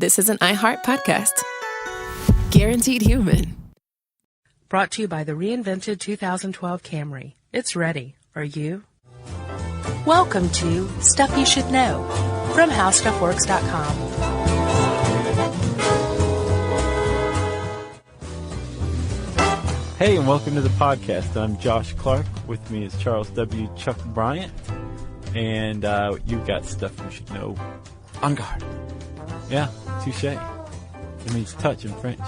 this is an iHeart podcast. Guaranteed human. Brought to you by the reinvented 2012 Camry. It's ready. Are you? Welcome to Stuff You Should Know from HowStuffWorks.com. Hey, and welcome to the podcast. I'm Josh Clark. With me is Charles W. Chuck Bryant. And you've got stuff you should know. En garde. Yeah, touché. It means touch in French.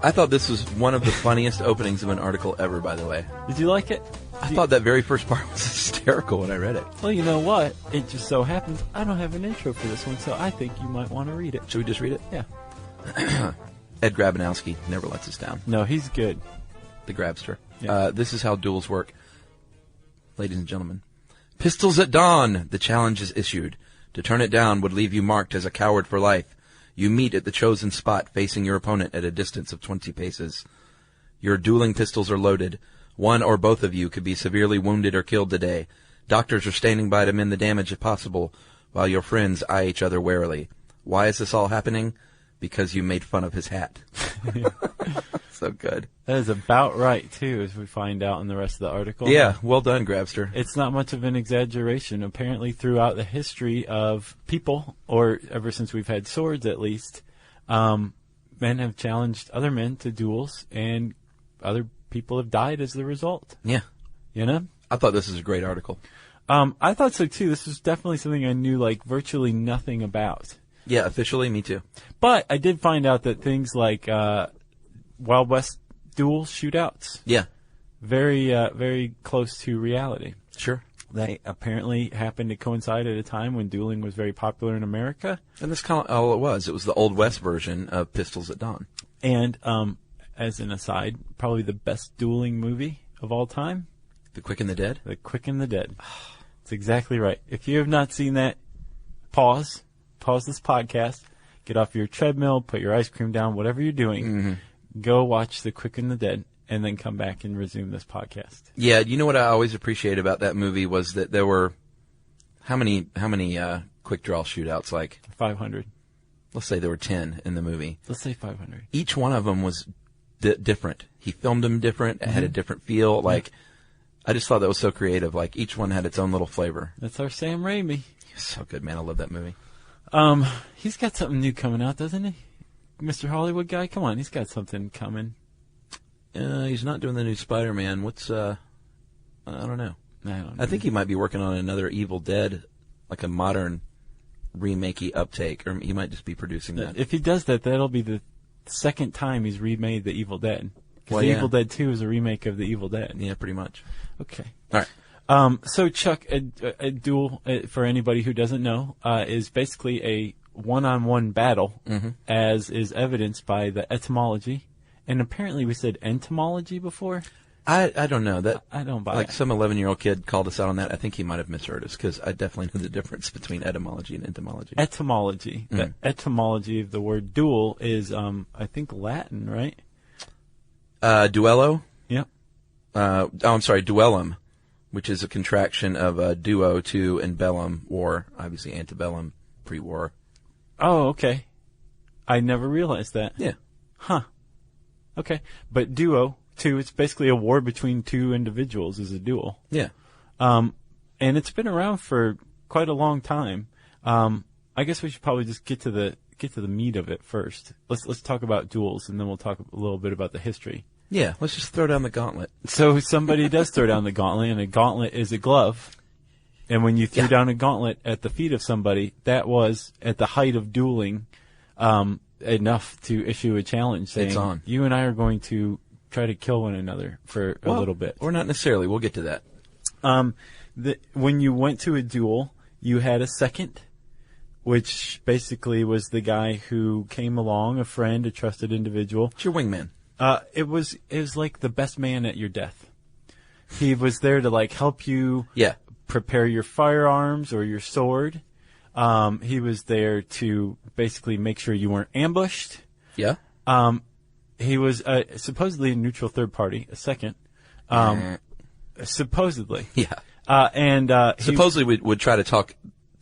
I thought this was one of the funniest openings of an article ever, by the way. Did you like it? I thought that very first part was hysterical when I read it. Well, you know what? It just so happens I don't have an intro for this one, so I think you might want to read it. Should we just read it? Yeah. Ed Grabanowski never lets us down. No, he's good. The Grabster. Yeah. This is how duels work. Ladies and gentlemen. Pistols at dawn. The challenge is issued. To turn it down would leave you marked as a coward for life. You meet at the chosen spot facing your opponent at a distance of 20 paces. Your dueling pistols are loaded. One or both of you could be severely wounded or killed today. Doctors are standing by to mend the damage if possible, while your friends eye each other warily. Why is this all happening? Because you made fun of his hat. So good. That is about right, too, as we find out in the rest of the article. Yeah, well done, Grabster. It's not much of an exaggeration. Apparently, throughout the history of people, or ever since we've had swords at least, men have challenged other men to duels, and other people have died as the result. Yeah. You know? I thought this was a great article. I thought so, too. This was definitely something I knew, virtually nothing about. Yeah, officially, me too. But I did find out that things like Wild West duel shootouts, Yeah. very close to reality. Sure. They apparently happened to coincide at a time when dueling was very popular in America. And that's kind of all it was. It was the Old West version of Pistols at Dawn. And as an aside, probably the best dueling movie of all time, The Quick and the Dead? The Quick and the Dead. That's exactly right. If you have not seen that, pause this podcast, get off your treadmill, put your ice cream down, whatever you're doing, go watch The Quick and the Dead, and then come back and resume this podcast. Yeah, you know what I always appreciate about that movie was that there were how many quick draw shootouts? 500. Let's say there were 10 in the movie. Let's say 500. Each one of them was different. He filmed them different. It had a different feel. I just thought that was so creative. Each one had its own little flavor. That's our Sam Raimi. He's so good, man. I love that movie. He's got something new coming out, doesn't he? Mr. Hollywood guy? Come on, he's got something coming. He's not doing the new Spider-Man. What's, I don't know. I don't know. I think he might be working on another Evil Dead, like a modern remake-y uptake, or he might just be producing that. If he does that, that'll be the second time he's remade The Evil Dead. Because Yeah. Evil Dead 2 is a remake of The Evil Dead. Yeah, pretty much. Okay. All right. So, Chuck, a duel, for anybody who doesn't know, is basically a one-on-one battle, as is evidenced by the etymology. And apparently we said entomology before. I don't know. I don't buy it. Some 11-year-old kid called us out on that. I think he might have misheard us, because I definitely know the difference between etymology and entomology. Etymology. The etymology of the word duel is, I think, Latin, right? Duello? Yep. I'm sorry, duellum, which is a contraction of duo, two, and bellum, war, obviously antebellum, pre-war. Oh, okay. I never realized that. Yeah. Huh. Okay. But duo, two, it's basically a war between two individuals is a duel. Yeah. And it's been around for quite a long time. I guess we should probably just get to the meat of it first. Let's talk about duels, and then we'll talk a little bit about the history. Yeah, let's just throw down the gauntlet. So somebody does throw down the gauntlet, and a gauntlet is a glove. And when you threw down a gauntlet at the feet of somebody, that was, at the height of dueling, enough to issue a challenge saying, It's on. You and I are going to try to kill one another for a little bit. Or not necessarily. We'll get to that. When you went to a duel, you had a second, which basically was the guy who came along, a friend, a trusted individual. It's your wingman. It was like the best man at your death. He was there to help you prepare your firearms or your sword. He was there to basically make sure you weren't ambushed. Yeah. He was supposedly a neutral third party, a second. Supposedly. Yeah. And supposedly we would try to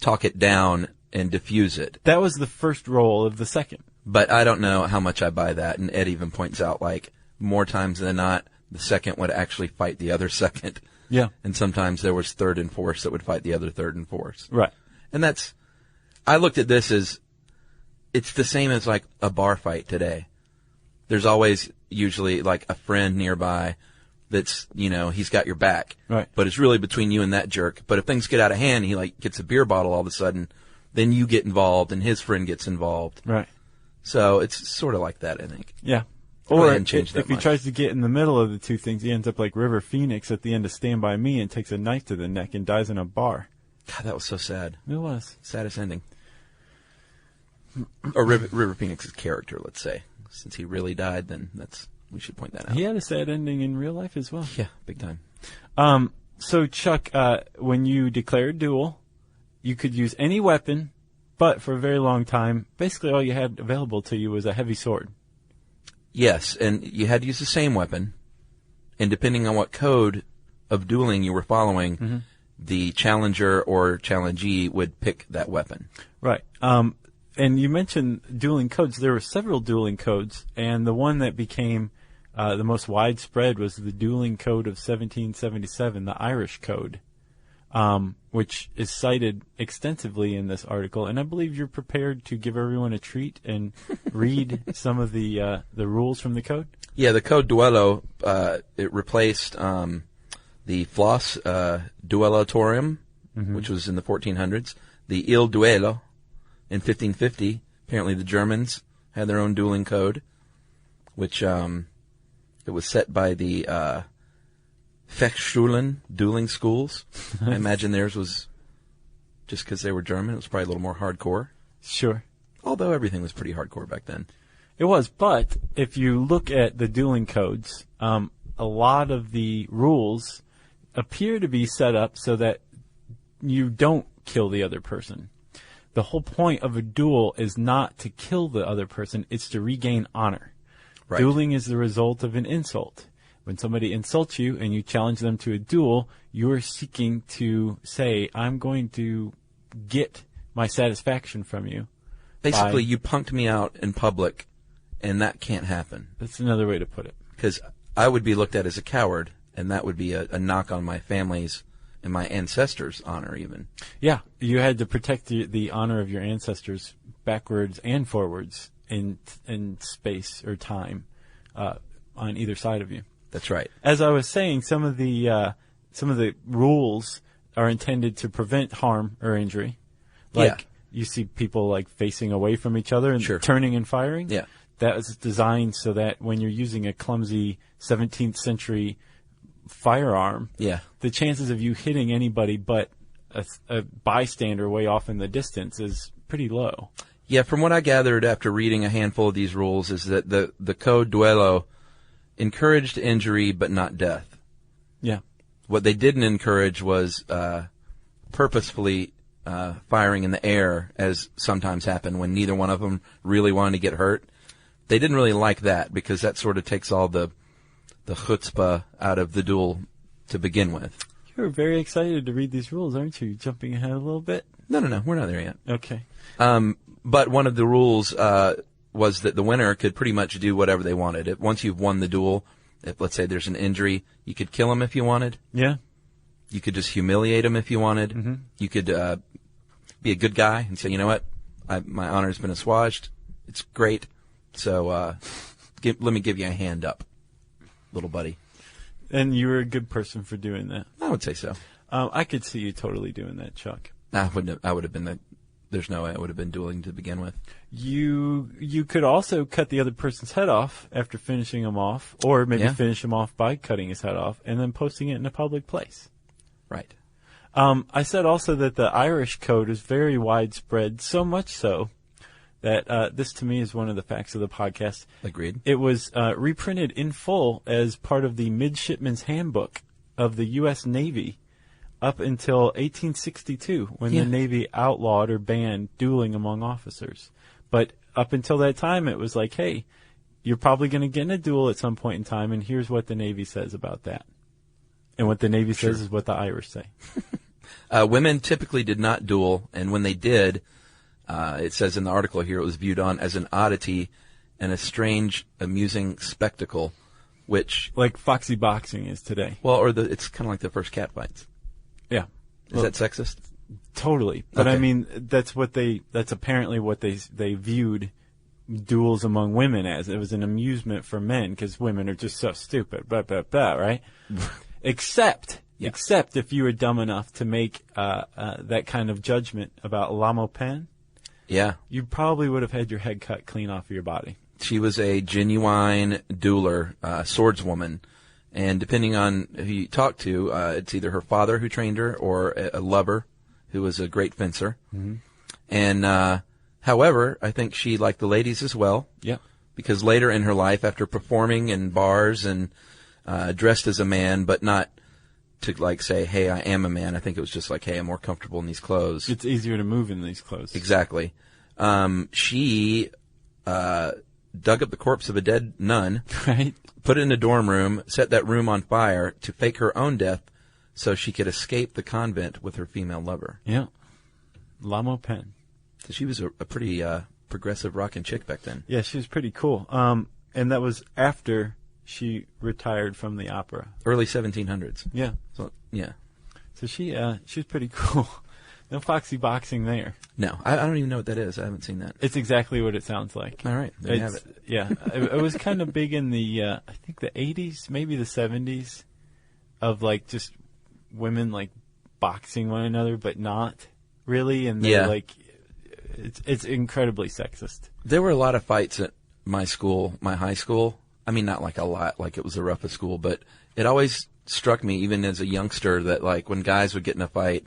talk it down and diffuse it. That was the first roll of the second. But I don't know how much I buy that. And Ed even points out, like, more times than not, the second would actually fight the other second. Yeah. And sometimes there was third and fourth that would fight the other third and fourth. Right. And I looked at this as, it's the same as like a bar fight today. There's always usually like a friend nearby that's, he's got your back. Right. But it's really between you and that jerk. But if things get out of hand, he like gets a beer bottle all of a sudden, then you get involved and his friend gets involved. Right. So it's sort of like that, I think. Yeah. Or If he tries to get in the middle of the two things, he ends up like River Phoenix at the end of Stand By Me and takes a knife to the neck and dies in a bar. God, that was so sad. It was. Saddest ending. Or River Phoenix's character, let's say. Since he really died, then we should point that out. He had a sad ending in real life as well. Yeah, big time. So, Chuck, when you declare a duel, you could use any weapon, but for a very long time, basically all you had available to you was a heavy sword. Yes, and you had to use the same weapon, and depending on what code of dueling you were following, the challenger or challengee would pick that weapon. Right. And you mentioned dueling codes. There were several dueling codes, and the one that became the most widespread was the dueling code of 1777, the Irish code, which is cited extensively in this article. And I believe you're prepared to give everyone a treat and read some of the rules from the code. Yeah, the code duello, it replaced the Flos Duellotorium, which was in the 1400s, the Il Duello in 1550. Apparently the Germans had their own dueling code, which it was set by the Fechschulen dueling schools. I imagine theirs was just because they were German. It was probably a little more hardcore. Sure. Although everything was pretty hardcore back then. It was, but if you look at the dueling codes, a lot of the rules appear to be set up so that you don't kill the other person. The whole point of a duel is not to kill the other person, it's to regain honor. Right. Dueling is the result of an insult. When somebody insults you and you challenge them to a duel, you are seeking to say, I'm going to get my satisfaction from you. Basically, you punked me out in public, and that can't happen. That's another way to put it. Because I would be looked at as a coward, and that would be a knock on my family's and my ancestors' honor even. Yeah, you had to protect the honor of your ancestors backwards and forwards in space or time on either side of you. That's right. As I was saying, some of the rules are intended to prevent harm or injury. Like you see people like facing away from each other and turning and firing. Yeah. That was designed so that when you're using a clumsy 17th century firearm, the chances of you hitting anybody but a bystander way off in the distance is pretty low. Yeah, from what I gathered after reading a handful of these rules is that the code duello encouraged injury but not death. Yeah. What they didn't encourage was purposefully firing in the air, as sometimes happened when neither one of them really wanted to get hurt. They didn't really like that because that sort of takes all the chutzpah out of the duel to begin with. You're very excited to read these rules, aren't you? Jumping ahead a little bit? No, we're not there yet. Okay. But one of the rules was that the winner could pretty much do whatever they wanted. Once you've won the duel, if let's say there's an injury, you could kill him if you wanted. Yeah. You could just humiliate him if you wanted. Mm-hmm. You could be a good guy and say, you know what, my honor's been assuaged. It's great. So let me give you a hand up, little buddy. And you were a good person for doing that. I would say so. I could see you totally doing that, Chuck. I would have been there's no way I would have been dueling to begin with. You could also cut the other person's head off after finishing him off, or maybe finish him off by cutting his head off and then posting it in a public place. Right. I said also that the Irish code is very widespread, so much so that this to me is one of the facts of the podcast. Agreed. It was reprinted in full as part of the midshipmen's handbook of the U.S. Navy up until 1862, when the Navy outlawed or banned dueling among officers. But up until that time, it was like, hey, you're probably going to get in a duel at some point in time, and here's what the Navy says about that. And what the Navy says is what the Irish say. Women typically did not duel, and when they did, It says in the article here it was viewed on as an oddity and a strange, amusing spectacle, which... Like foxy boxing is today. Well, it's kind of like the first cat fights. Yeah. Is that sexist? Totally. But Okay. I mean, that's apparently what they viewed duels among women as. It was an amusement for men because women are just so stupid, right? Except if you were dumb enough to make that kind of judgment about Lamo Pen, Yeah. you probably would have had your head cut clean off of your body. She was a genuine dueler, swordswoman. And depending on who you talk to, it's either her father who trained her or a lover who was a great fencer. Mm-hmm. And, however, I think she liked the ladies as well. Yeah. Because later in her life, after performing in bars and dressed as a man, but not to like say, hey, I am a man. I think it was just like, hey, I'm more comfortable in these clothes. It's easier to move in these clothes. Exactly. She dug up the corpse of a dead nun, Right. put it in a dorm room, set that room on fire to fake her own death so she could escape the convent with her female lover. Yeah. Lamo Pen. So she was a pretty progressive rockin' chick back then. Yeah, she was pretty cool. And that was after she retired from the opera. Early 1700s. Yeah. So, yeah. So she was pretty cool. No foxy boxing there. No, I don't even know what that is. I haven't seen that. It's exactly what it sounds like. All right, there you have it. Yeah, it was kind of big in the I think the 80s, maybe the 70s, of like just women like boxing one another, but not really, and they're like, it's incredibly sexist. There were a lot of fights at my school, my high school. I mean, not like a lot, like it was the roughest school, but it always struck me, even as a youngster, that like when guys would get in a fight,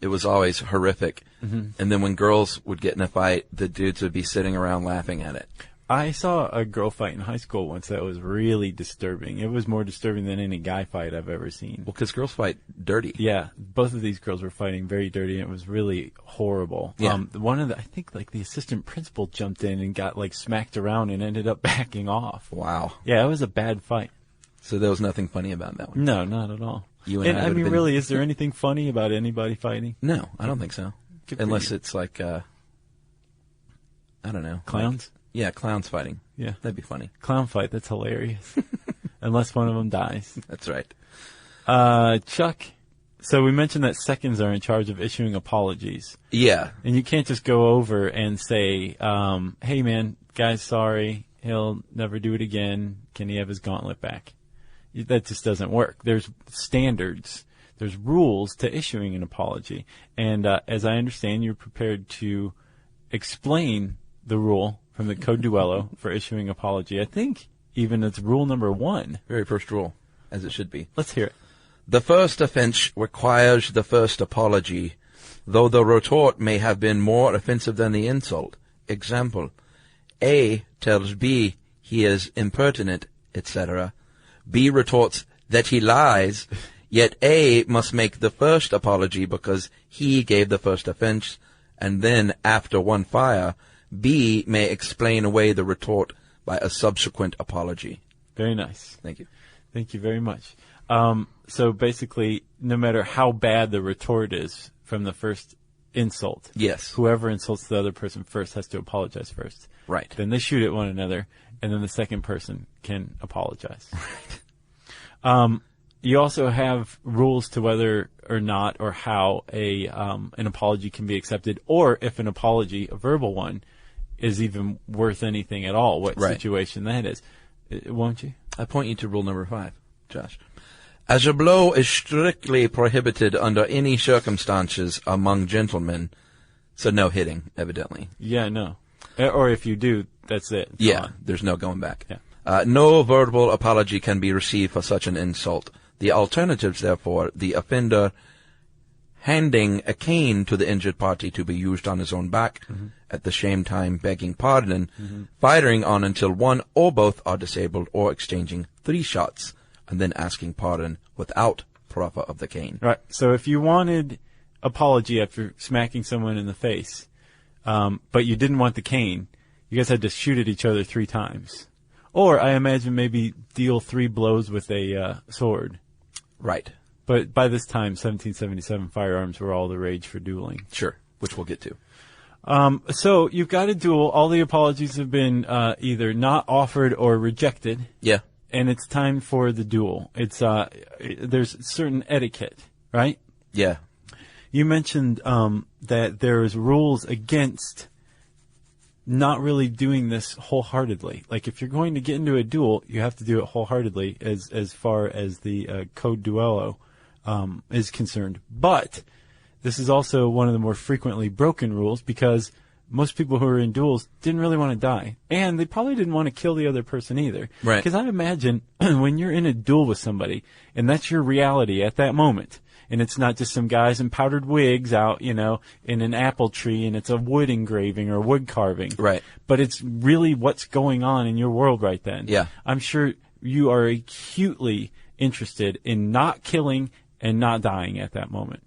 it was always horrific. Mm-hmm. And then when girls would get in a fight, the dudes would be sitting around laughing at it. I saw a girl fight in high school once that was really disturbing. It was more disturbing than any guy fight I've ever seen. Well, because girls fight dirty. Yeah, both of these girls were fighting very dirty, and it was really horrible. Yeah. I think like the assistant principal jumped in and got like smacked around and ended up backing off. Wow. Yeah, it was a bad fight. So there was nothing funny about that one? No, not at all. You and I I would mean, have been... really, is there anything funny about anybody fighting? No, I don't think so. Good for Unless you. it's like, I don't know. Clowns? Yeah, clowns fighting. Yeah. That'd be funny. Clown fight, that's hilarious. Unless one of them dies. That's right. Chuck, so we mentioned that seconds are in charge of issuing apologies. Yeah. And you can't just go over and say, hey, man, guy's sorry. He'll never do it again. Can he have his gauntlet back? That just doesn't work. There's standards. There's rules to issuing an apology. And as I understand, you're prepared to explain the rule from the Code Duello for issuing apology. I think even it's rule number 1. Very first rule, as it should be. Let's hear it. The first offense requires the first apology, though the retort may have been more offensive than the insult. Example, A tells B he is impertinent, etc. B retorts that he lies, yet A must make the first apology because he gave the first offense, and then, after one fire, B may explain away the retort by a subsequent apology. Very nice. Thank you. Thank you very much. So basically, no matter how bad the retort is from the first insult, Yes. whoever insults the other person first has to apologize first. Right. Then they shoot at one another, and then the second person can apologize. You also have rules to whether or not or how an apology can be accepted, or if an apology, a verbal one, is even worth anything at all, what situation that is. Won't you? I point you to rule number 5, Josh. As a blow is strictly prohibited under any circumstances among gentlemen, so no hitting, evidently. Yeah, no. Or if you do, that's it. It's Yeah, gone. there's no going back. Yeah. No verbal apology can be received for such an insult. The alternatives, therefore, the offender handing a cane to the injured party to be used on his own back, at the same time begging pardon, firing on until one or both are disabled, or exchanging 3 shots, and then asking pardon without proffer of the cane. Right. So if you wanted apology after smacking someone in the face, but you didn't want the cane, you guys had to shoot at each other 3 times. Or I imagine maybe deal 3 blows with a sword. Right. But by this time, 1777, firearms were all the rage for dueling. Sure. Which we'll get to. So you've got a duel. All the apologies have been either not offered or rejected. Yeah. And it's time for the duel. It's there's certain etiquette, right? Yeah. You mentioned that there's rules against not really doing this wholeheartedly. Like if you're going to get into a duel, you have to do it wholeheartedly as far as the Code Duello is concerned. But this is also one of the more frequently broken rules because most people who are in duels didn't really want to die. And they probably didn't want to kill the other person either. Right. Because I imagine when you're in a duel with somebody and that's your reality at that moment, and it's not just some guys in powdered wigs out, in an apple tree and it's a wood engraving or wood carving. Right. But it's really what's going on in your world right then. Yeah. I'm sure you are acutely interested in not killing and not dying at that moment.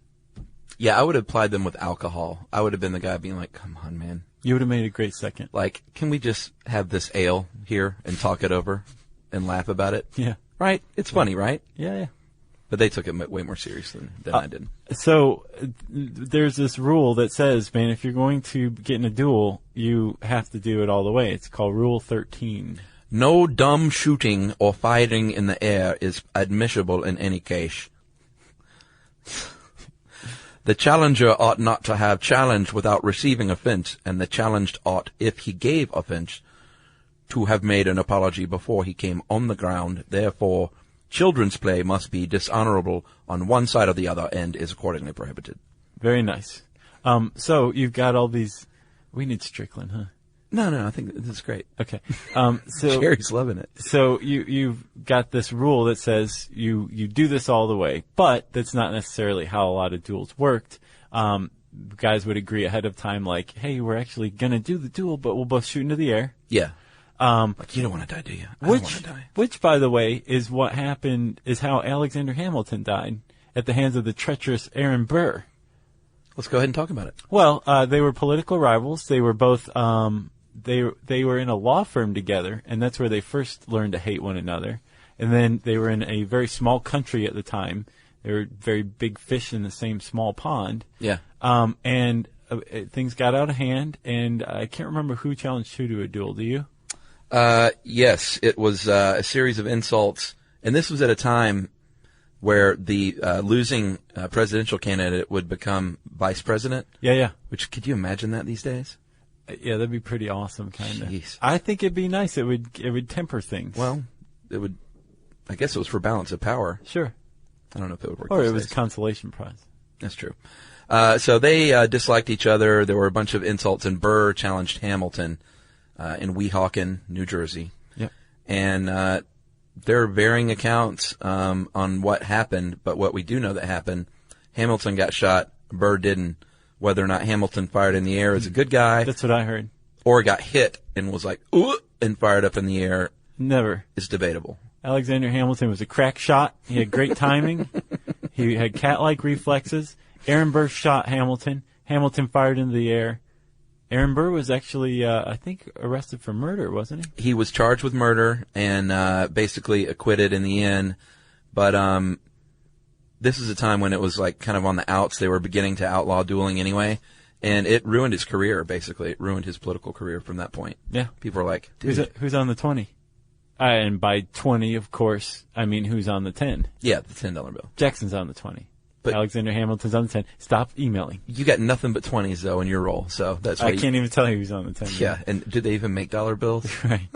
Yeah, I would have applied them with alcohol. I would have been the guy being like, come on, man. You would have made a great second. Like, can we just have this ale here and talk it over and laugh about it? Yeah. Right? It's funny, right? Yeah. But they took it way more seriously than I did. So there's this rule that says, man, if you're going to get in a duel, you have to do it all the way. It's called Rule 13. No dumb shooting or firing in the air is admissible in any case. The challenger ought not to have challenged without receiving offense, and the challenged ought, if he gave offense, to have made an apology before he came on the ground. Therefore, children's play must be dishonorable on one side or the other and is accordingly prohibited. Very nice. So you've got all these. We need Strickland, huh? No, I think this is great. Okay. So Jerry's loving it. So you've got this rule that says you do this all the way, but that's not necessarily how a lot of duels worked. Guys would agree ahead of time, like, hey, we're actually going to do the duel, but we'll both shoot into the air. Yeah. Like, you don't want to die, do you? I don't want to die. Which, by the way, is what happened, is how Alexander Hamilton died at the hands of the treacherous Aaron Burr. Let's go ahead and talk about it. Well, they were political rivals. They were both, they were in a law firm together, and that's where they first learned to hate one another. And then they were in a very small country at the time. They were very big fish in the same small pond. Yeah. And things got out of hand, and I can't remember who challenged who to a duel. Do you? Yes, it was a series of insults, and this was at a time where the losing presidential candidate would become vice president. Yeah. Which, could you imagine that these days? Yeah, that'd be pretty awesome, kind of. Jeez. I think it'd be nice. It would temper things. Well, it would. I guess it was for balance of power. Sure. I don't know if it would work. Or these it was days. a consolation prize. That's true. So they disliked each other. There were a bunch of insults, and Burr challenged Hamilton in Weehawken, New Jersey. Yep. And there are varying accounts on what happened, but what we do know that happened, Hamilton got shot, Burr didn't. Whether or not Hamilton fired in the air is a good guy. That's what I heard. Or got hit and was like, ooh, and fired up in the air. Never. Is debatable. Alexander Hamilton was a crack shot. He had great timing. He had cat-like reflexes. Aaron Burr shot Hamilton. Hamilton fired into the air. Aaron Burr was actually, I think, arrested for murder, wasn't he? He was charged with murder and basically acquitted in the end. But this is a time when it was like kind of on the outs. They were beginning to outlaw dueling anyway. And it ruined his career, basically. It ruined his political career from that point. Yeah. People were like, dude. Who's on the 20? And by 20, of course, I mean who's on the 10. Yeah, the $10 bill. Jackson's on the 20. But Alexander Hamilton's on the 10. Stop emailing. You got nothing but 20s, though, in your role. So that's why I can't even tell you who's on the 10. Yeah, and did they even make dollar bills? Right.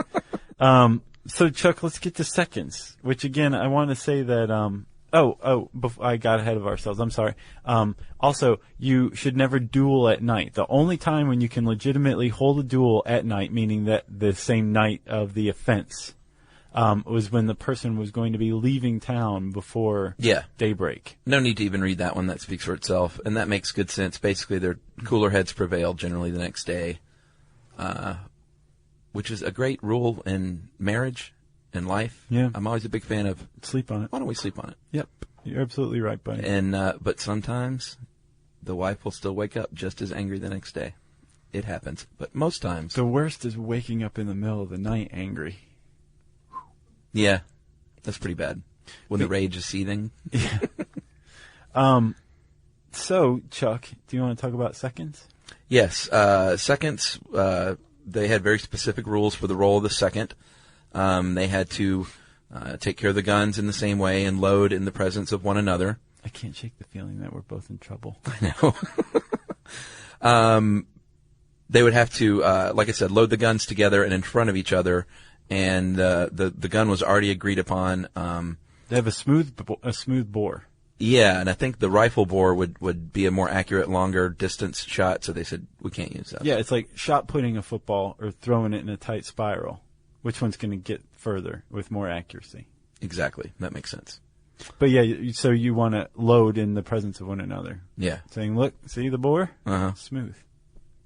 So, Chuck, let's get to seconds, which, again, I want to say that before I got ahead of ourselves. I'm sorry. Also, you should never duel at night. The only time when you can legitimately hold a duel at night, meaning that the same night of the offense, was when the person was going to be leaving town before daybreak. No need to even read that one. That speaks for itself. And that makes good sense. Basically, their cooler heads prevailed generally the next day, which is a great rule in marriage and life. Yeah. I'm always a big fan of sleep on it. Why don't we sleep on it? Yep. You're absolutely right, buddy. And but sometimes the wife will still wake up just as angry the next day. It happens. But most times. The worst is waking up in the middle of the night angry. Yeah. That's pretty bad. When the rage is seething. Yeah. So, Chuck, do you want to talk about seconds? Yes. Seconds, they had very specific rules for the role of the second. They had to take care of the guns in the same way and load in the presence of one another. I can't shake the feeling that we're both in trouble. I know. They would have to, like I said, load the guns together and in front of each other, and the gun was already agreed upon. They have a smooth bore. Yeah, and I think the rifle bore would be a more accurate, longer distance shot, so they said, we can't use that. Yeah, it's like shot putting a football or throwing it in a tight spiral. Which one's going to get further with more accuracy? Exactly. That makes sense. But yeah, so you want to load in the presence of one another. Yeah. Saying, look, see the bore? Uh-huh. Smooth.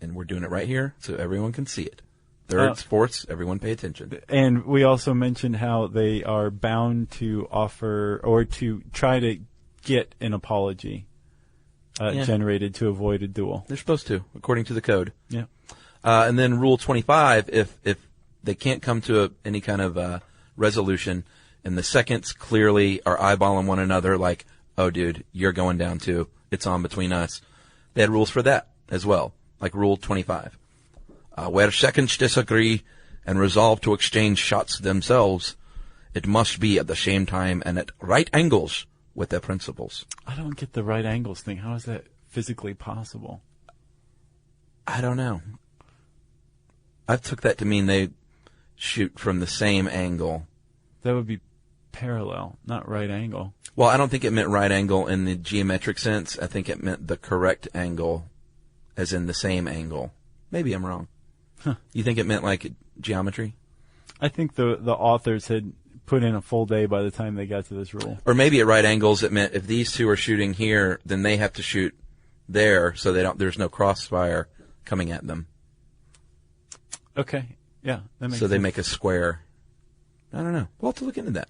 And we're doing it right here so everyone can see it. Thirds, fourths, everyone pay attention. And we also mentioned how they are bound to offer or to try to get an apology generated to avoid a duel. They're supposed to, according to the code. Yeah. And then Rule 25, if they can't come to any kind of resolution, and the seconds clearly are eyeballing one another like, oh, dude, you're going down too. It's on between us. They had rules for that as well, like Rule 25. Where seconds disagree and resolve to exchange shots themselves, it must be at the same time and at right angles with their principals. I don't get the right angles thing. How is that physically possible? I don't know. I took that to mean they shoot from the same angle. That would be parallel, not right angle. Well, I don't think it meant right angle in the geometric sense. I think it meant the correct angle, as in the same angle. Maybe I'm wrong. Huh. You think it meant like geometry? I think the authors had put in a full day by the time they got to this rule. Or maybe at right angles it meant if these two are shooting here, then they have to shoot there, so there's no crossfire coming at them. Okay. Yeah, that makes So they sense. make a square. I don't know. We'll have to look into that.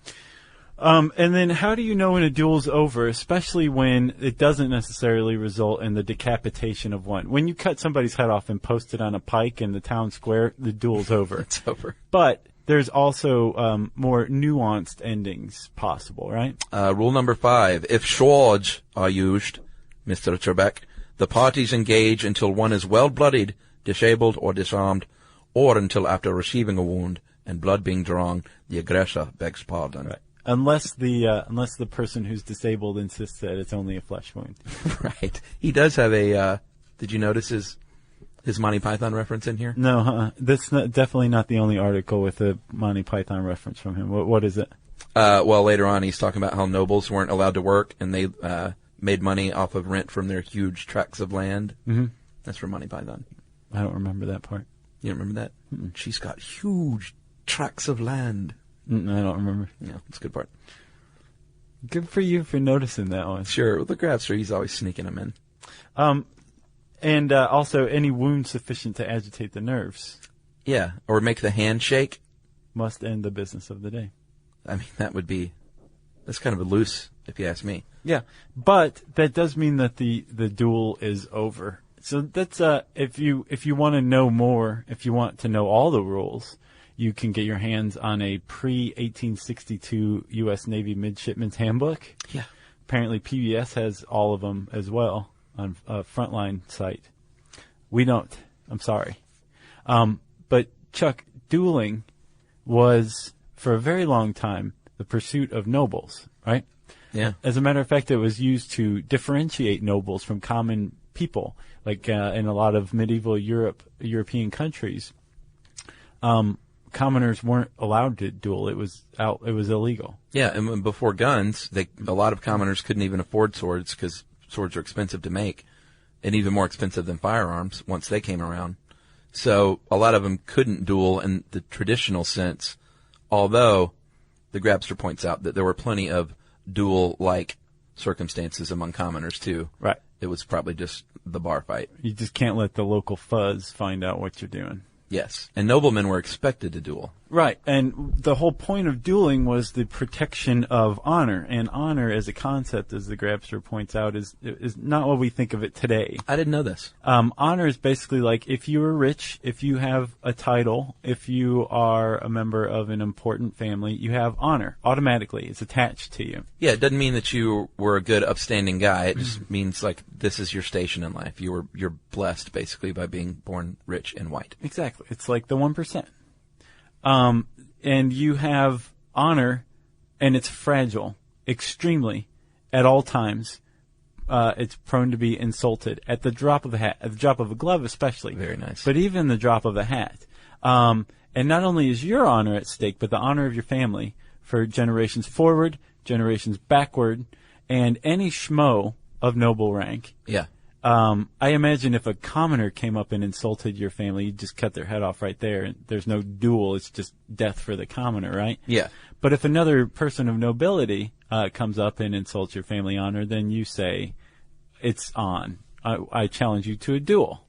And then how do you know when a duel's over, especially when it doesn't necessarily result in the decapitation of one? When you cut somebody's head off and post it on a pike in the town square, the duel's over. It's over. But there's also more nuanced endings possible, right? Rule number 5. If swords are used, Mr. Trebek, the parties engage until one is well-bloodied, disabled, or disarmed, or until after receiving a wound and blood being drawn, the aggressor begs pardon. Right. Unless the person who's disabled insists that it's only a flesh wound. Right. He does have a, did you notice his Monty Python reference in here? No, that's definitely not the only article with a Monty Python reference from him. What is it? Well, later on he's talking about how nobles weren't allowed to work and they made money off of rent from their huge tracts of land. Mm-hmm. That's from Monty Python. I don't remember that part. You don't remember that? Mm-mm. She's got huge tracts of land. I don't remember. Yeah, it's a good part. Good for you for noticing that one. Sure. Well, the Grabster, he's always sneaking them in. And also, any wound sufficient to agitate the nerves Yeah, or make the hand shake. must end the business of the day. I mean, that's kind of a loose, if you ask me. Yeah, but that does mean that the duel is over. So that's if you want to know more, if you want to know all the rules, you can get your hands on a pre-1862 U.S. Navy midshipmen's handbook. Yeah. Apparently PBS has all of them as well on a Frontline site. We don't. I'm sorry. But Chuck, dueling was for a very long time the pursuit of nobles, right? Yeah. As a matter of fact, it was used to differentiate nobles from common people, like in a lot of medieval European countries. Commoners weren't allowed to duel. It was illegal. Yeah, and before guns, a lot of commoners couldn't even afford swords because swords are expensive to make, and even more expensive than firearms once they came around. So a lot of them couldn't duel in the traditional sense, although the Grabster points out that there were plenty of duel-like circumstances among commoners, too. Right. It was probably just the bar fight. You just can't let the local fuzz find out what you're doing. Yes, and noblemen were expected to duel. Right, and the whole point of dueling was the protection of honor, and honor as a concept, as the Grabster points out, is not what we think of it today. I didn't know this. Honor is basically like if you are rich, if you have a title, if you are a member of an important family, you have honor automatically. It's attached to you. Yeah, it doesn't mean that you were a good, upstanding guy. It just means like this is your station in life. You're blessed basically by being born rich and white. Exactly. It's like the 1%. And you have honor, and it's fragile, extremely, at all times. It's prone to be insulted at the drop of a hat, at the drop of a glove especially. Very nice. But even the drop of a hat. And not only is your honor at stake, but the honor of your family for generations forward, generations backward, and any schmo of noble rank. Yeah. I imagine if a commoner came up and insulted your family, you'd just cut their head off right there. And there's no duel. It's just death for the commoner, right? Yeah. But if another person of nobility comes up and insults your family honor, then you say, it's on. I challenge you to a duel.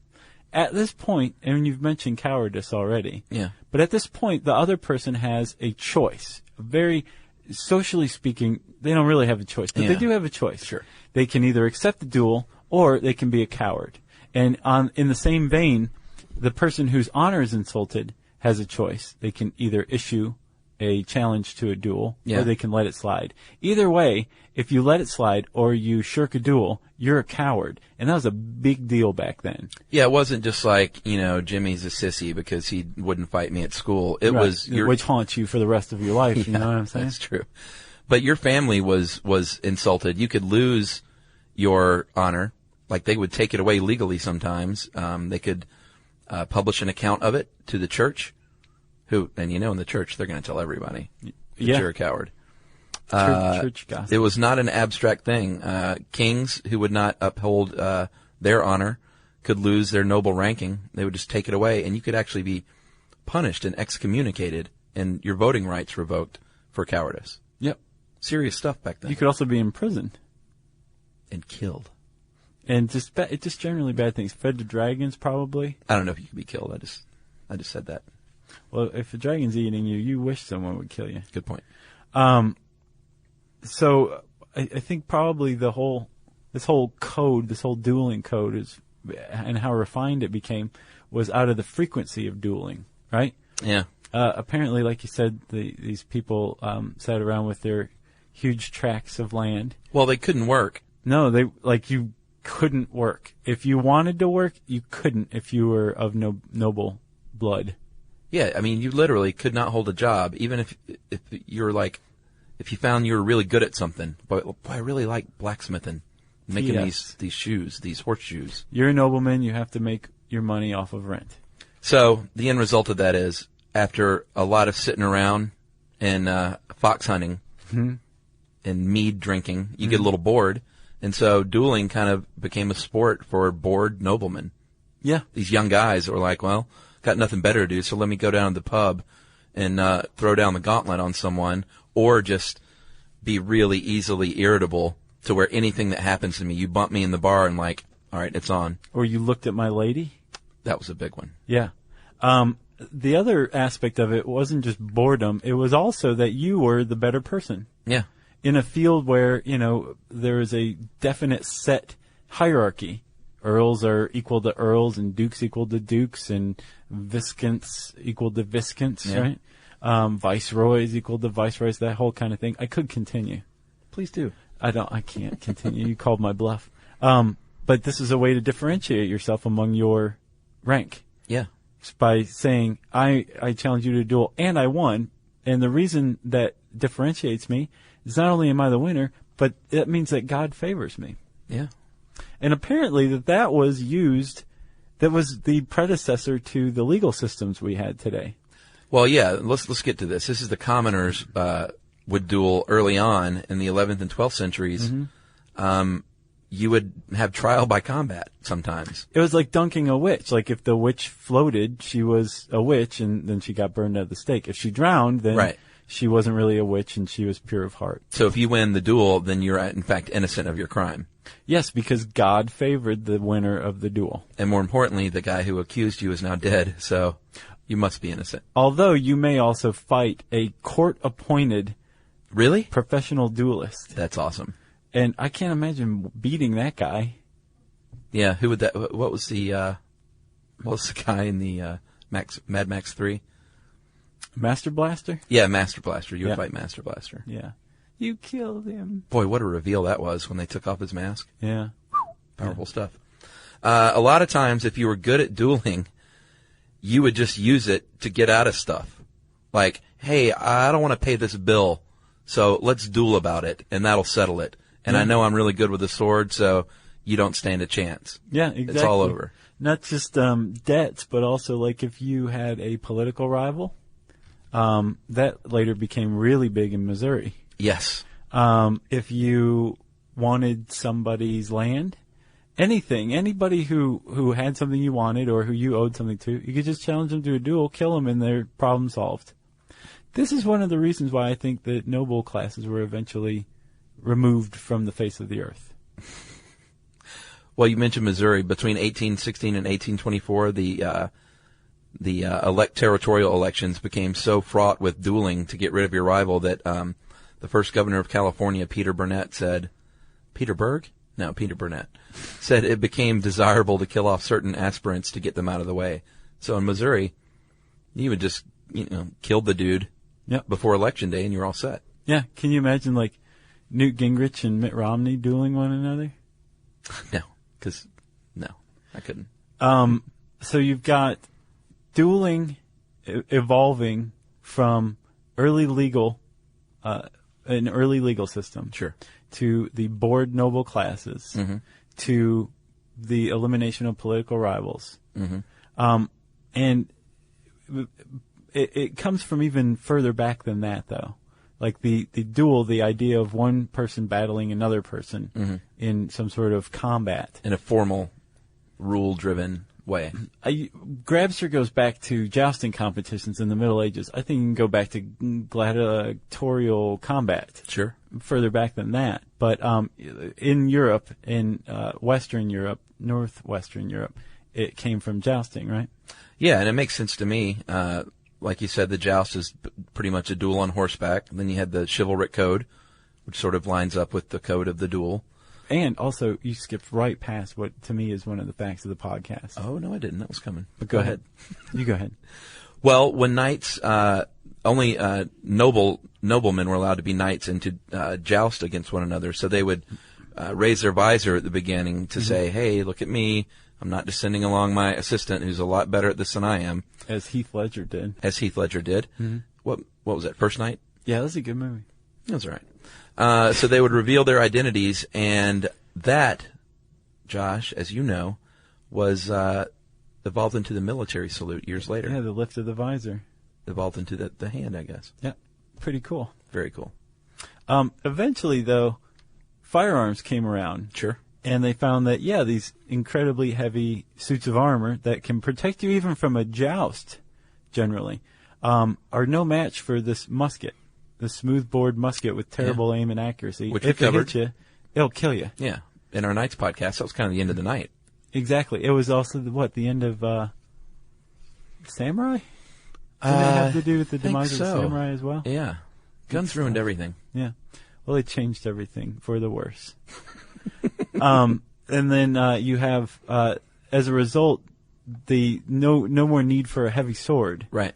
At this point, and you've mentioned cowardice already. Yeah. But at this point, the other person has a choice. Very, socially speaking, they don't really have a choice, but they do have a choice. Sure. They can either accept the duel or they can be a coward. And in the same vein, the person whose honor is insulted has a choice. They can either issue a challenge to a duel or they can let it slide. Either way, if you let it slide or you shirk a duel, you're a coward. And that was a big deal back then. Yeah, it wasn't just like, Jimmy's a sissy because he wouldn't fight me at school. It was which haunts you for the rest of your life, you know what I'm saying? That's true. But your family was insulted. You could lose your honor. Like they would take it away legally sometimes. They could publish an account of it to the church, in the church they're going to tell everybody that you're a coward. Church gossip. It was not an abstract thing. Kings who would not uphold their honor could lose their noble ranking. They would just take it away, and you could actually be punished and excommunicated and your voting rights revoked for cowardice. Yep. Serious stuff back then. You could also be imprisoned. And killed. And just generally bad things. Fed to dragons, probably. I don't know if you could be killed. I just said that. Well, if a dragon's eating you, you wish someone would kill you. Good point. So I think probably this whole code, this whole dueling code is, and how refined it became, was out of the frequency of dueling, right? Yeah. Apparently, like you said, these people sat around with their huge tracts of land. Well, they couldn't work. No, you couldn't work. If you wanted to work, you couldn't if you were of noble blood. Yeah, I mean, you literally could not hold a job, even if you're like, if you found you were really good at something. Boy, I really like blacksmithing, making these shoes, these horseshoes. You're a nobleman. You have to make your money off of rent. So the end result of that is, after a lot of sitting around and fox hunting and mead drinking, you get a little bored. And so dueling kind of became a sport for bored noblemen. Yeah. These young guys were like, well, got nothing better to do, so let me go down to the pub and throw down the gauntlet on someone, or just be really easily irritable to where anything that happens to me, you bump me in the bar and like, all right, it's on. Or you looked at my lady. That was a big one. Yeah. The other aspect of it wasn't just boredom. It was also that you were the better person. Yeah. In a field where, there is a definite set hierarchy. Earls are equal to earls, and dukes equal to dukes, and viscounts equal to viscounts, right? Viceroys equal to viceroys, that whole kind of thing. I could continue. Please do. I can't continue. You called my bluff. But this is a way to differentiate yourself among your rank. Yeah. It's by saying, I challenge you to a duel, and I won. And the reason that differentiates me is not only am I the winner, but it means that God favors me. Yeah. And apparently that was used, that was the predecessor to the legal systems we had today. Well, yeah, let's get to this. This is the commoners would duel early on in the 11th and 12th centuries. you would have trial by combat sometimes. It was like dunking a witch. Like if the witch floated, she was a witch, and then she got burned at the stake. If she drowned, then Right. she wasn't really a witch, and she was pure of heart. So if you win the duel, then you're in fact innocent of your crime. Yes, because God favored the winner of the duel. And more importantly, the guy who accused you is now dead, so you must be innocent. Although you may also fight a court-appointed Really? professional duelist. That's awesome. And I can't imagine beating that guy. Yeah, who would that? What was the guy in the Mad Max 3? Master Blaster? Yeah, Master Blaster. You would Yeah. fight Master Blaster. Yeah. You killed him. Boy, what a reveal that was when they took off his mask. Yeah. Powerful stuff. A lot of times, if you were good at dueling, you would just use it to get out of stuff. Like, hey, I don't want to pay this bill, so let's duel about it, and that'll settle it. And I know I'm really good with a sword, so you don't stand a chance. Yeah, exactly. It's all over. Not just debts, but also like if you had a political rival, that later became really big in Missouri. Yes. If you wanted somebody's land, anything, anybody who had something you wanted or who you owed something to, you could just challenge them to a duel, kill them, and their problem solved. This is one of the reasons why I think that noble classes were eventually removed from the face of the earth. Well, you mentioned Missouri. Between 1816 and 1824, the territorial elections became so fraught with dueling to get rid of your rival that the first governor of California, Peter Burnett, said, Peter Berg? No, Peter Burnett, said it became desirable to kill off certain aspirants to get them out of the way. So in Missouri, you would just, kill the dude before Election Day and you're all set. Yeah, can you imagine like Newt Gingrich and Mitt Romney dueling one another? No, I couldn't. So you've got dueling evolving from an early legal system. Sure. To the board noble classes, to the elimination of political rivals. And it comes from even further back than that, though. Like the duel, the idea of one person battling another person in some sort of combat. In a formal, rule-driven way. Grabster goes back to jousting competitions in the Middle Ages. I think you can go back to gladiatorial combat. Sure. Further back than that. But in Europe, in Western Europe, Northwestern Europe, it came from jousting, right? Yeah, and it makes sense to me. Like you said, the joust is pretty much a duel on horseback. And then you had the chivalric code, which sort of lines up with the code of the duel. And also, you skipped right past what, to me, is one of the facts of the podcast. Oh, no, I didn't. That was coming. But go ahead. You go ahead. Well, when knights, only noblemen were allowed to be knights and to joust against one another. So they would raise their visor at the beginning to say, hey, look at me. I'm not descending along my assistant, who's a lot better at this than I am. As Heath Ledger did. What was that, First Night? Yeah, that's a good movie. That's all right. So they would reveal their identities, and that, Josh, as you know, was evolved into the military salute years later. Yeah, the lift of the visor. Evolved into the hand, I guess. Yeah, pretty cool. Very cool. Eventually, though, firearms came around. Sure. And they found that, these incredibly heavy suits of armor that can protect you even from a joust, generally, are no match for this musket, the smooth-bore musket with terrible aim and accuracy. Which if we it covered. hits you, it'll kill you. Yeah. In our Knights podcast, that was kind of the end of the night. Exactly. It was also, the end of Samurai? Did that have to do with the demise of the Samurai as well? Yeah. Guns ruined everything. Yeah. Well, they changed everything for the worse. And then you have, as a result, the no more need for a heavy sword. Right.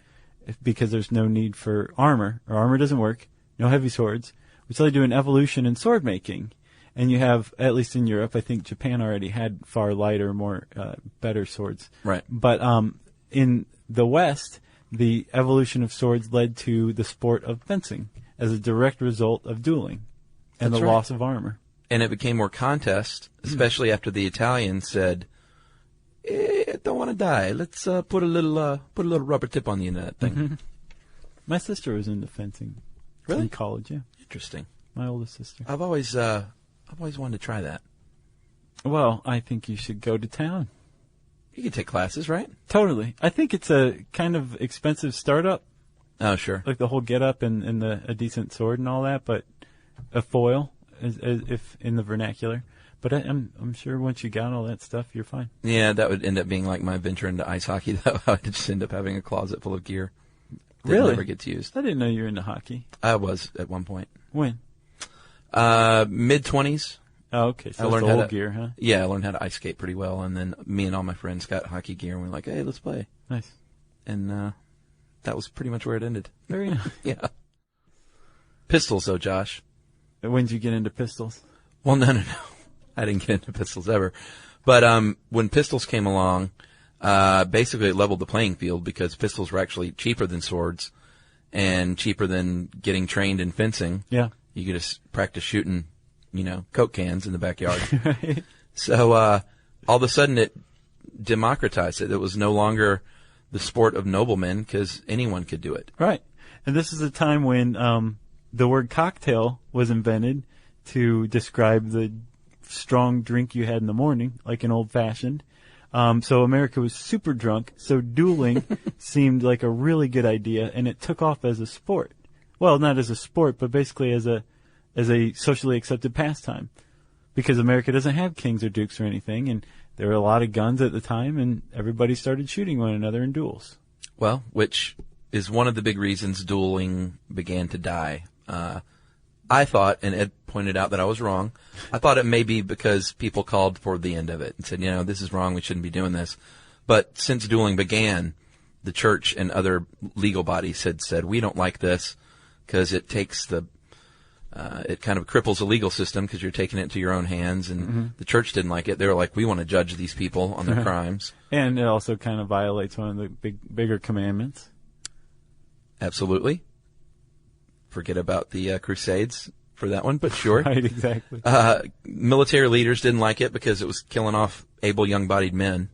Because there's no need for armor, or armor doesn't work, no heavy swords, which led to an evolution in sword making. And you have, at least in Europe, I think Japan already had far lighter, more better swords. Right. But in the West, the evolution of swords led to the sport of fencing as a direct result of dueling and That's the right. loss of armor. And it became more contest, especially after the Italians said, I don't want to die. Let's put a little rubber tip on the end of that thing. My sister was into fencing. Really? In college, yeah. Interesting. My oldest sister. I've always wanted to try that. Well, I think you should go to town. You could take classes, right? Totally. I think it's a kind of expensive startup, Oh, sure. like the whole get-up and a decent sword and all that, but a foil, if in the vernacular. But I'm sure once you got all that stuff, you're fine. Yeah, that would end up being like my venture into ice hockey, though. I would just end up having a closet full of gear that Really? never gets used. I didn't know you were into hockey. I was at one point. When? Mid-20s. Oh, okay. So I it's learned the how old to- gear, huh? Yeah, I learned how to ice skate pretty well, and then me and all my friends got hockey gear, and we were like, hey, let's play. Nice. And that was pretty much where it ended. Very nice. Yeah. Pistols, though, Josh. When did you get into pistols? Well, no. I didn't get into pistols ever. But when pistols came along, basically it leveled the playing field because pistols were actually cheaper than swords and cheaper than getting trained in fencing. Yeah. You could just practice shooting, Coke cans in the backyard. Right. So all of a sudden it democratized it. It was no longer the sport of noblemen because anyone could do it. Right. And this is a time when the word cocktail was invented to describe the strong drink you had in the morning, like an old-fashioned. So America was super drunk, so dueling seemed like a really good idea, and it took off as a sport. Well, not as a sport, but basically as a socially accepted pastime. Because America doesn't have kings or dukes or anything, and there were a lot of guns at the time, and everybody started shooting one another in duels. Well, which is one of the big reasons dueling began to die. I thought, and Ed pointed out that I was wrong, I thought it may be because people called for the end of it and said, this is wrong, we shouldn't be doing this. But since dueling began, the church and other legal bodies had said, we don't like this because it takes it kind of cripples the legal system because you're taking it into your own hands, and the church didn't like it. They were like, we want to judge these people on their crimes. And it also kind of violates one of the bigger commandments. Absolutely. Forget about the Crusades for that one, but sure. Right, exactly. Military leaders didn't like it because it was killing off able, young-bodied men.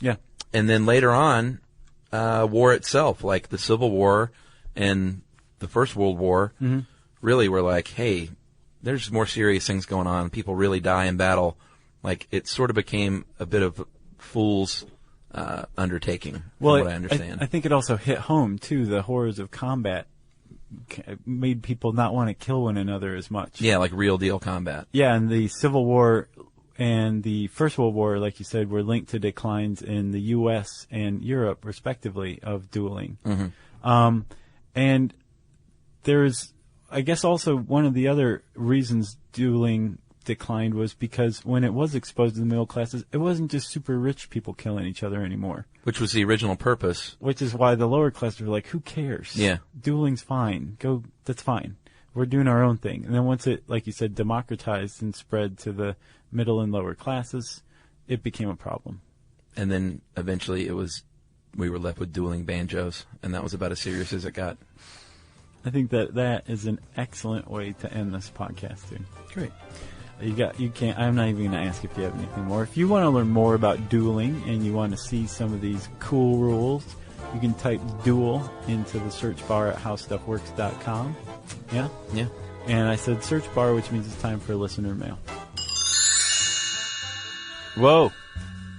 Yeah. And then later on, war itself, like the Civil War and the First World War, really were like, hey, there's more serious things going on. People really die in battle. Like, it sort of became a bit of fool's undertaking, from what I understand. I think it also hit home, too. The horrors of combat made people not want to kill one another as much. Yeah, like real deal combat. Yeah, and the Civil War and the First World War, like you said, were linked to declines in the U.S. and Europe, respectively, of dueling. And there's, I guess, also one of the other reasons dueling declined was because when it was exposed to the middle classes, it wasn't just super rich people killing each other anymore. Which was the original purpose. Which is why the lower classes were like, who cares? Yeah. Dueling's fine. That's fine. We're doing our own thing. And then once it, like you said, democratized and spread to the middle and lower classes, it became a problem. And then eventually we were left with dueling banjos, and that was about as serious as it got. I think that is an excellent way to end this podcast, dude. Great. I'm not even going to ask if you have anything more. If you want to learn more about dueling and you want to see some of these cool rules, you can type duel into the search bar at howstuffworks.com. Yeah? Yeah. And I said search bar, which means it's time for listener mail. Whoa.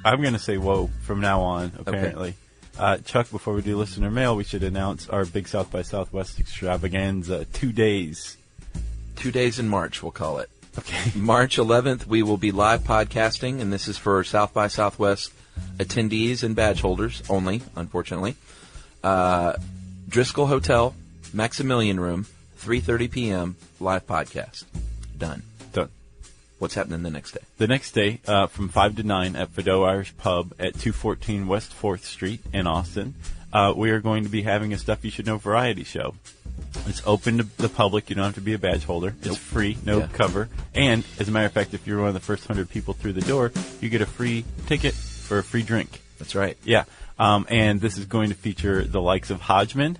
I'm going to say whoa from now on, apparently. Okay. Chuck, before we do listener mail, we should announce our big South by Southwest extravaganza. 2 days. 2 days in March, we'll call it. Okay. March 11th, we will be live podcasting, and this is for South by Southwest attendees and badge holders only, unfortunately. Driscoll Hotel, Maximilian Room, 3:30 p.m., live podcast. Done. What's happening the next day? The next day, from 5 to 9 at Fido Irish Pub at 214 West 4th Street in Austin, we are going to be having a Stuff You Should Know variety show. It's open to the public. You don't have to be a badge holder. It's free, no cover. And, as a matter of fact, if you're one of the first 100 people through the door, you get a free ticket for a free drink. That's right. Yeah. And this is going to feature the likes of Hodgman.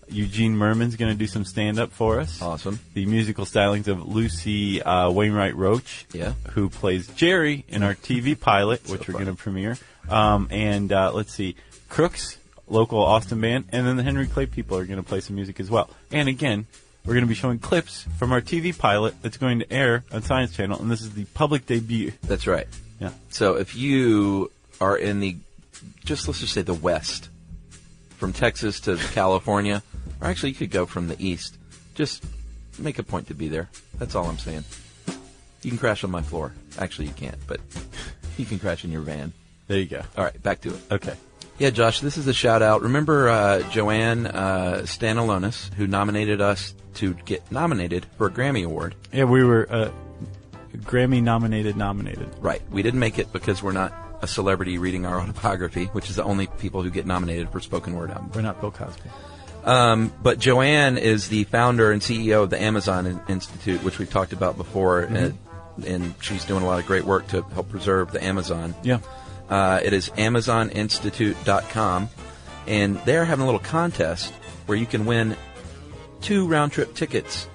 Eugene Merman's going to do some stand-up for us. Awesome. The musical stylings of Lucy Wainwright Roach, who plays Jerry in our TV pilot, which we're going to premiere. And let's see, Crooks, local Austin band, and then the Henry Clay people are going to play some music as well. And again, we're going to be showing clips from our TV pilot that's going to air on Science Channel, and this is the public debut. That's right. Yeah. So if you are in let's just say the West, from Texas to California, or actually you could go from the East, just make a point to be there. That's all I'm saying. You can crash on my floor. Actually, you can't, but you can crash in your van. There you go. All right, back to it. Okay. Yeah, Josh, this is a shout-out. Remember Joanne Stanalonis, who nominated us to get nominated for a Grammy Award? Yeah, we were Grammy nominated. Right. We didn't make it because we're not a celebrity reading our autobiography, which is the only people who get nominated for spoken word album. We're not Bill Cosby. But Joanne is the founder and CEO of the Amazon Institute, which we've talked about before, and she's doing a lot of great work to help preserve the Amazon. Yeah. It is AmazonInstitute.com, and they're having a little contest where you can win 2 round-trip tickets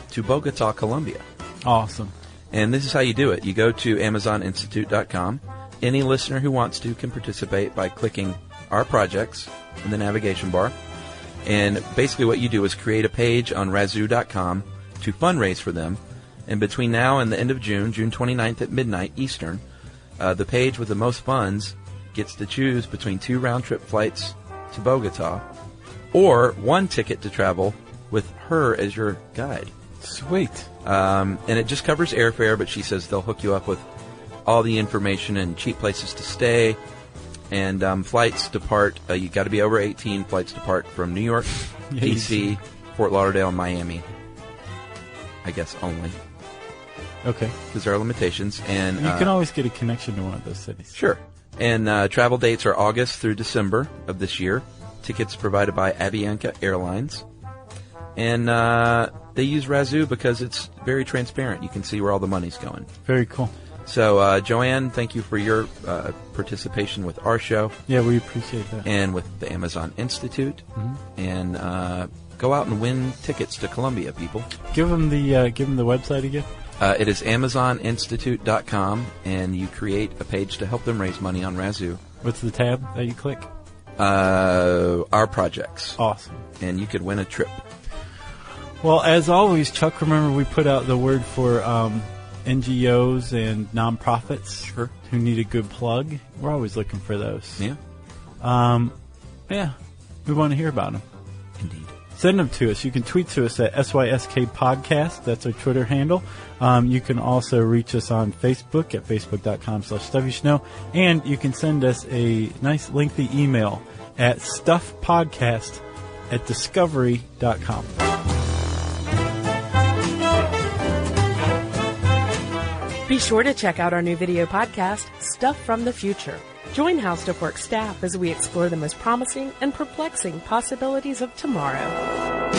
to Bogota, Colombia. Awesome. And this is how you do it. You go to AmazonInstitute.com. Any listener who wants to can participate by clicking Our Projects in the navigation bar. And basically what you do is create a page on Razoo.com to fundraise for them. And between now and the end of June 29th at midnight Eastern, the page with the most funds gets to choose between 2 round-trip flights to Bogota or 1 ticket to travel with her as your guide. Sweet. And it just covers airfare, but she says they'll hook you up with all the information and cheap places to stay. And flights depart, you got to be over 18. Flights depart from New York, D.C., Fort Lauderdale, and Miami. I guess only. Okay. Because there are limitations. And you can always get a connection to one of those cities. Sure. And travel dates are August through December of this year. Tickets provided by Avianca Airlines. And they use Razoo because it's very transparent. You can see where all the money's going. Very cool. So, Joanne, thank you for your participation with our show. Yeah, we appreciate that. And with the Amazon Institute. Mm-hmm. And go out and win tickets to Colombia, people. Give them the website again. It is AmazonInstitute.com, and you create a page to help them raise money on Razoo. What's the tab that you click? Our Projects. Awesome. And you could win a trip. Well, as always, Chuck, remember we put out the word for NGOs and nonprofits who need a good plug. We're always looking for those. Yeah. Yeah, we want to hear about them. Indeed. Send them to us. You can tweet to us at SYSK Podcast. That's our Twitter handle. You can also reach us on Facebook at facebook.com/StuffYouShouldKnow. And you can send us a nice lengthy email at stuffpodcast@discovery.com. Be sure to check out our new video podcast, Stuff from the Future. Join How Stuff Works staff as we explore the most promising and perplexing possibilities of tomorrow.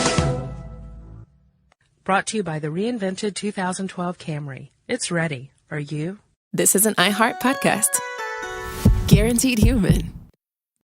Brought to you by the reinvented 2012 Camry. It's ready. Are you? This is an iHeart podcast. Guaranteed human.